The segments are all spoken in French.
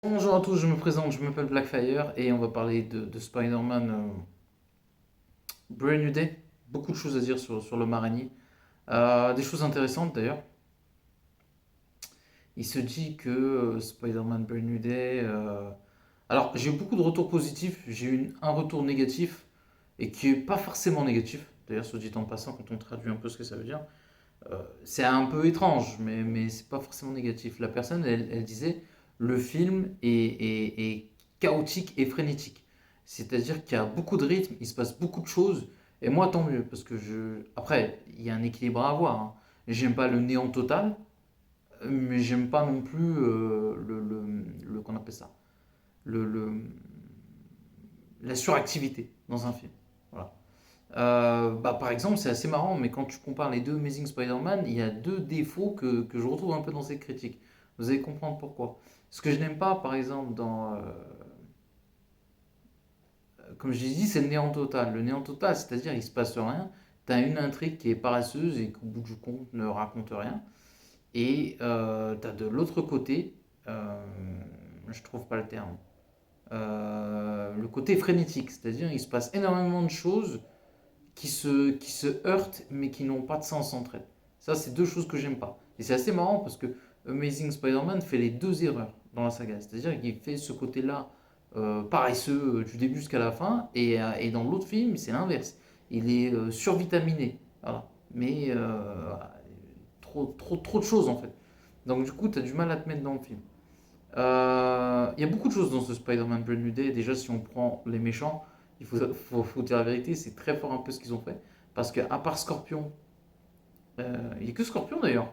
Bonjour à tous, je me présente, je m'appelle Blackfire et on va parler de Spider-Man Brand New Day. Beaucoup de choses à dire sur le Marani. Des choses intéressantes d'ailleurs. Il se dit que Spider-Man Brand New Day. Alors, j'ai eu beaucoup de retours positifs, j'ai eu un retour négatif et qui est pas forcément négatif. D'ailleurs, soit dit en passant, quand on traduit un peu ce que ça veut dire, c'est un peu étrange, mais c'est pas forcément négatif. La personne, elle disait le film est chaotique et frénétique. C'est-à-dire qu'il y a beaucoup de rythme, il se passe beaucoup de choses. Et moi, tant mieux, parce que je. Après, il y a un équilibre à avoir, hein. J'aime pas le néant total, mais j'aime pas non plus qu'on appelle ça, le, le- la suractivité dans un film. Voilà. Par exemple, c'est assez marrant, mais quand tu compares les deux Amazing Spider-Man, il y a deux défauts que je retrouve un peu dans ces critiques. Vous allez comprendre pourquoi. Ce que je n'aime pas, par exemple, comme je l'ai dit, c'est le néant total. Le néant total, c'est-à-dire il se passe rien. Tu as une intrigue qui est paresseuse et qui, au bout du compte, ne raconte rien. Et tu as de l'autre côté, euh, je trouve pas le terme, le côté frénétique, c'est-à-dire il se passe énormément de choses qui se heurtent mais qui n'ont pas de sens entre elles. Ça, c'est deux choses que j'aime pas. Et c'est assez marrant parce que Amazing Spider-Man fait les deux erreurs dans la saga. C'est-à-dire qu'il fait ce côté-là paresseux du début jusqu'à la fin, et dans l'autre film, c'est l'inverse. Il est survitaminé. Voilà. Mais trop de choses en fait. Donc du coup, tu as du mal à te mettre dans le film. Il y a beaucoup de choses dans ce Spider-Man Brand New Day. Déjà, si on prend les méchants, il faut dire la vérité, c'est très fort un peu ce qu'ils ont fait. Parce qu'à part Scorpion, il n'y a que Scorpion d'ailleurs.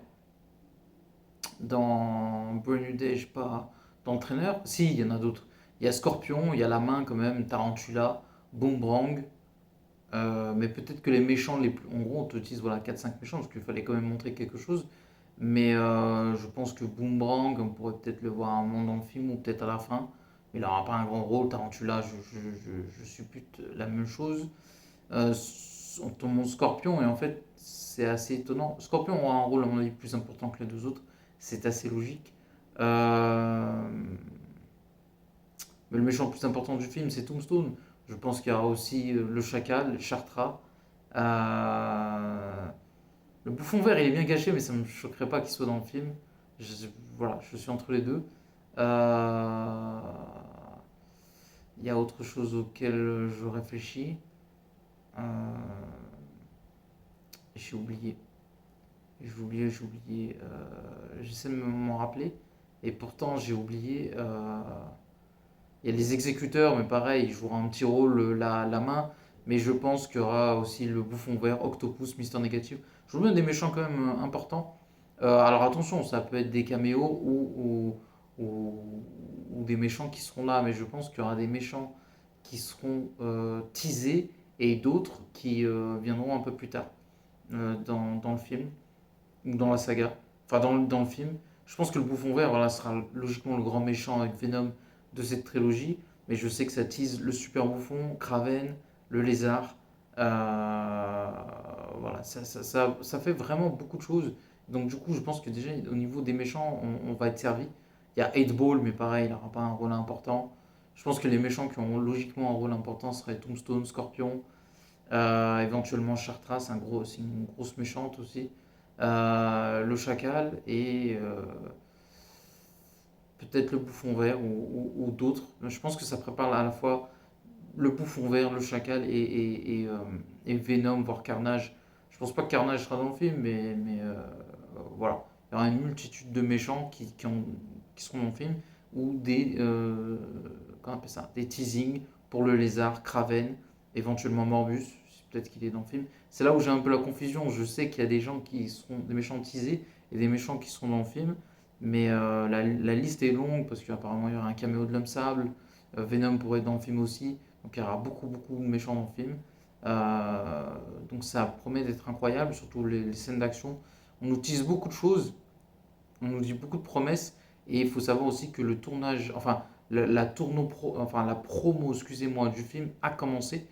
Dans Brand New Day, je sais pas, d'entraîneur. Si, il y en a d'autres. Il y a Scorpion, il y a la main quand même, Tarantula, Boomerang. Mais peut-être que les méchants les plus. En gros, on te utilise voilà, 4-5 méchants, parce qu'il fallait quand même montrer quelque chose. Mais je pense que Boomerang, on pourrait peut-être le voir un moment dans le film ou peut-être à la fin. Mais il n'aura pas un grand rôle. Tarantula, je suppute la même chose. On tombe Scorpion, et en fait, c'est assez étonnant. Scorpion aura un rôle, à mon avis, plus important que les deux autres. C'est assez logique. Euh, mais le méchant le plus important du film, c'est Tombstone. Je pense qu'il y aura aussi le Chacal, Chartra. Euh, le bouffon vert, il est bien caché, mais ça ne me choquerait pas qu'il soit dans le film. Voilà, je suis entre les deux. Euh, Il y a autre chose auquel je réfléchis. Euh, j'ai oublié. J'ai oublié. J'essaie de m'en rappeler. Et pourtant, j'ai oublié. Il y a les exécuteurs, mais pareil, ils joueront un petit rôle la main. Mais je pense qu'il y aura aussi le bouffon vert, Octopus, Mister Négatif. Je vous donne des méchants quand même importants. Alors attention, ça peut être des caméos ou des méchants qui seront là, mais je pense qu'il y aura des méchants qui seront teasés et d'autres qui viendront un peu plus tard dans le film ou dans la saga, enfin dans le film. Je pense que le bouffon vert, voilà, sera logiquement le grand méchant avec Venom de cette trilogie, mais je sais que ça tease le super bouffon, Kraven, le lézard. Euh, voilà, ça fait vraiment beaucoup de choses. Donc du coup, je pense que déjà au niveau des méchants, on va être servi. Il y a 8 Ball, mais pareil, il n'aura pas un rôle important. Je pense que les méchants qui ont logiquement un rôle important seraient Tombstone, Scorpion, éventuellement Chartra, c'est une grosse méchante aussi. Le chacal et peut-être le bouffon vert ou d'autres. Je pense que ça prépare à la fois le bouffon vert, le chacal et Venom, voire Carnage. Je pense pas que Carnage sera dans le film, mais voilà. Il y aura une multitude de méchants qui seront dans le film ou comment on appelle ça, des teasings pour le lézard, Kraven, éventuellement Morbus, peut-être qu'il est dans le film. C'est là où j'ai un peu la confusion. Je sais qu'il y a des gens qui seront des méchants teasés et des méchants qui seront dans le film, mais la liste est longue parce qu'apparemment il y aura un caméo de l'homme sable. Venom pourrait être dans le film aussi. Donc il y aura beaucoup, beaucoup de méchants dans le film. Euh, donc ça promet d'être incroyable, surtout les scènes d'action. On nous tease beaucoup de choses, on nous dit beaucoup de promesses, et il faut savoir aussi que le tournage, enfin la promo, excusez-moi, du film a commencé.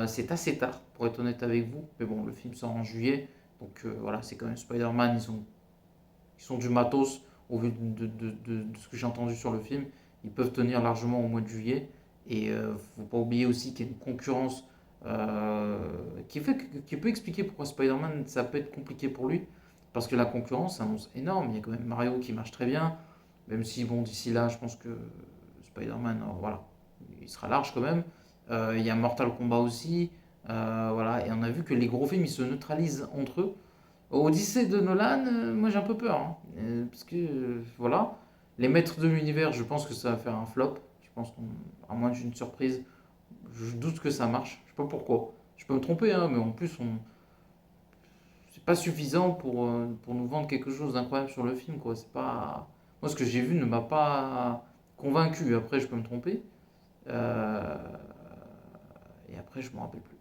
C'est assez tard, pour être honnête avec vous, mais bon, le film sort en juillet, donc voilà, c'est quand même Spider-Man, ils sont du matos au vu de ce que j'ai entendu sur le film. ils peuvent tenir largement au mois de juillet. Et faut pas oublier aussi qu'il y a une concurrence qui peut expliquer pourquoi Spider-Man, ça peut être compliqué pour lui. Parce que la concurrence s'annonce énorme. Il y a quand même Mario qui marche très bien. Même si, bon, d'ici là, je pense que Spider-Man, voilà, il sera large quand même. Il y a Mortal Kombat aussi. Voilà, et on a vu que les gros films, ils se neutralisent entre eux. Odyssée de Nolan, moi j'ai un peu peur, hein. Parce que, voilà, les maîtres de l'univers, je pense que ça va faire un flop. Je pense qu'à moins d'une surprise, je doute que ça marche. Je sais pas pourquoi. Je peux me tromper, hein, mais en plus, c'est pas suffisant pour nous vendre quelque chose d'incroyable sur le film, quoi. C'est pas... Moi, ce que j'ai vu ne m'a pas convaincu. Après, je peux me tromper. Euh, Et après, je me rappelle plus.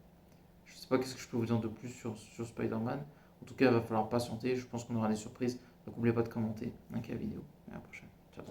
Je sais pas qu'est-ce que je peux vous dire de plus sur Spider-Man. En tout cas, il va falloir patienter. Je pense qu'on aura des surprises. Donc, n'oubliez pas de commenter, liker la vidéo. Et à la prochaine. Ciao.